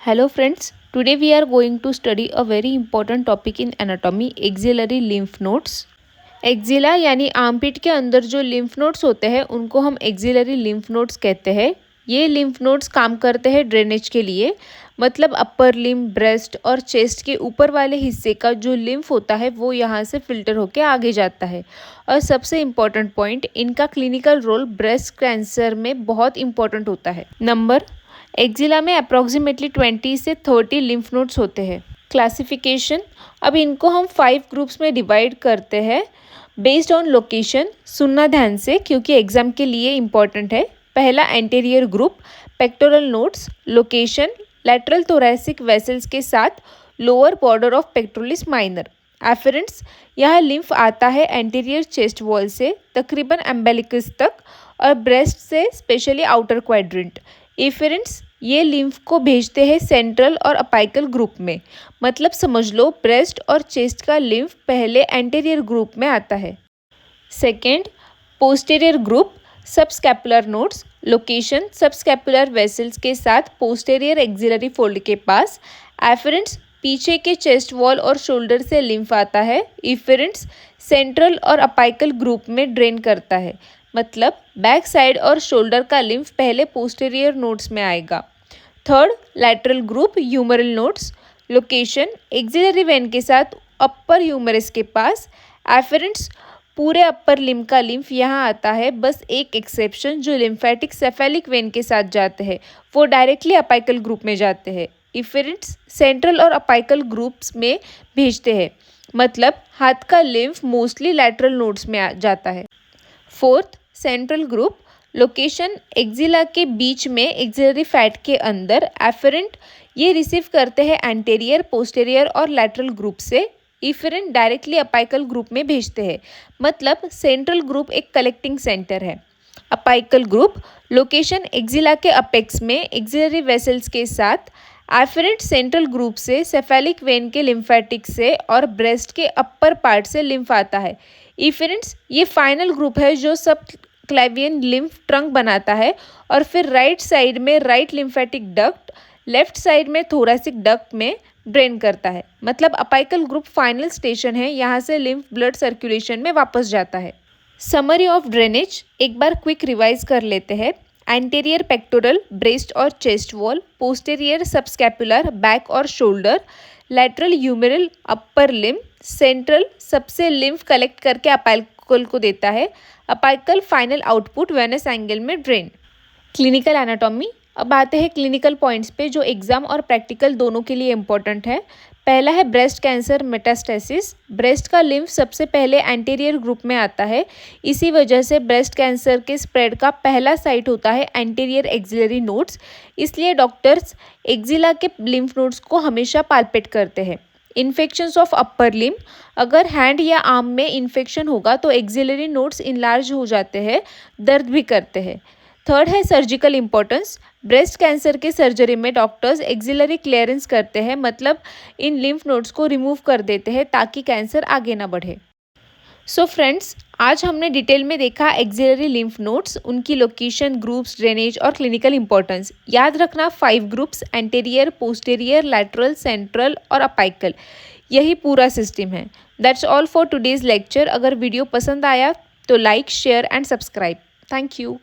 Hello friends, today we are going to study a very important topic in anatomy, axillary lymph nodes. Axilla यानी armpit के अंदर जो lymph nodes होते हैं उनको हम एक्जिलरी लिम्फ नोड्स कहते हैं। ये लिम्फ नोड्स काम करते हैं ड्रेनेज के लिए, मतलब अपर लिम्ब, ब्रेस्ट और चेस्ट के ऊपर वाले हिस्से का जो लिम्फ होता है वो यहाँ से फिल्टर होके आगे जाता है। और सबसे इम्पॉर्टेंट पॉइंट, इनका क्लिनिकल रोल ब्रेस्ट कैंसर में बहुत इम्पॉर्टेंट होता है। नंबर, एक्जिला में अप्रॉक्सीमेटली 20 से 30 लिम्फ नोड्स होते हैं। क्लासिफिकेशन, अब इनको हम 5 ग्रुप्स में डिवाइड करते हैं बेस्ड ऑन लोकेशन। सुनना ध्यान से क्योंकि एग्जाम के लिए इम्पॉर्टेंट है। पहला anterior group, pectoral nodes, location lateral thoracic vessels के साथ lower border of pectoralis minor. Efferents, यह लिम्फ आता है एंटीरियर चेस्ट वॉल से तकरीबन एम्बेलिकस तक और ब्रेस्ट से स्पेशली आउटर क्वाड्रेंट। इफेरेंट्स, ये लिम्फ को भेजते हैं सेंट्रल और अपाइकल ग्रुप में, मतलब समझ लो ब्रेस्ट और चेस्ट का लिम्फ पहले एंटीरियर ग्रुप में आता है। Second, posterior group, subscapular nodes, location subscapular vessels के साथ पोस्टीरियर एक्सिलरी फोल्ड के पास। एफरेंट्स, पीछे के चेस्ट वॉल और शोल्डर से लिम्फ आता है। इफेरेंट्स, सेंट्रल और अपाइकल ग्रुप में ड्रेन करता है, मतलब बैक साइड और शोल्डर का लिम्फ पहले पोस्टीरियर नोड्स में आएगा। Third, lateral group, humeral nodes, location axillary vein के साथ अपर ह्यूमरस के पास। एफरेंट्स, पूरे अपर लिम्फ का लिम्फ यहाँ आता है, बस एक एक्सेप्शन, जो लिम्फेटिक सेफेलिक वेन के साथ जाते हैं वो डायरेक्टली अपाइकल ग्रुप में जाते हैं। इफेरेंट्स, सेंट्रल और अपाइकल ग्रुप्स में भेजते हैं, मतलब हाथ का लिम्फ मोस्टली लैटरल नोड्स में जाता है। Fourth, central group, location axilla के बीच में एक्सिलरी फैट के अंदर। एफरेंट, ये रिसीव करते हैं एंटीरियर, पोस्टीरियर और लैटरल ग्रुप से। इफरेंट डायरेक्टली अपाइकल ग्रुप में भेजते हैं, मतलब सेंट्रल ग्रुप एक कलेक्टिंग सेंटर है। अपाइकल ग्रुप, लोकेशन एक्जिला के अपेक्स में एक्सिलरी वेसल्स के साथ। एफरेंट, सेंट्रल ग्रुप से सेफेलिक वेन के लिम्फेटिक से और ब्रेस्ट के अपर पार्ट से लिम्फ आता है। इफेरेंट्स, ये फाइनल ग्रुप है जो सब क्लेवियन लिम्फ ट्रंक बनाता है और फिर राइट साइड में right lymphatic duct, left side में थोरैसिक डक्ट में ड्रेन करता है, मतलब अपाइकल ग्रुप फाइनल स्टेशन है, यहाँ से लिम्फ ब्लड सर्कुलेशन में वापस जाता है। समरी ऑफ ड्रेनेज एक बार क्विक रिवाइज कर लेते हैं। एंटीरियर पेक्टोरल, ब्रेस्ट और chest wall, posterior subscapular, back और shoulder, lateral humeral, upper limb, central सबसे लिम्फ कलेक्ट करके अपाइकल को देता है। Apical final output venous angle में ड्रेन। क्लिनिकल एनाटॉमी, अब आते हैं क्लिनिकल पॉइंट्स पे जो एग्जाम और प्रैक्टिकल दोनों के लिए इम्पोर्टेंट है। पहला है ब्रेस्ट कैंसर मेटास्टेसिस। ब्रेस्ट का लिम्फ सबसे पहले एंटीरियर ग्रुप में आता है, इसी वजह से ब्रेस्ट कैंसर के स्प्रेड का पहला साइट होता है एंटीरियर एक्सिलरी नोड्स। इसलिए डॉक्टर्स एक्जिला के लिम्फ नोड्स को हमेशा पाल्पेट करते हैं। इन्फेक्शंस ऑफ अपर लिम्ब, अगर हैंड या आर्म में इन्फेक्शन होगा तो एक्सिलरी नोड्स इनलार्ज हो जाते हैं, दर्द भी करते हैं। थर्ड है सर्जिकल इम्पोर्टेंस। ब्रेस्ट कैंसर के सर्जरी में डॉक्टर्स एक्सिलरी क्लियरेंस करते हैं, मतलब इन लिम्फ नोड्स को रिमूव कर देते हैं ताकि कैंसर आगे ना बढ़े। सो फ्रेंड्स, आज हमने डिटेल में देखा एक्सिलरी लिम्फ नोड्स, उनकी लोकेशन, ग्रुप्स, ड्रेनेज और क्लिनिकल इंपॉर्टेंस। याद रखना 5 groups, anterior, posterior, lateral, central और अपाइकल, यही पूरा सिस्टम है। That's all for today's lecture. अगर वीडियो पसंद आया तो like, share and subscribe. Thank you.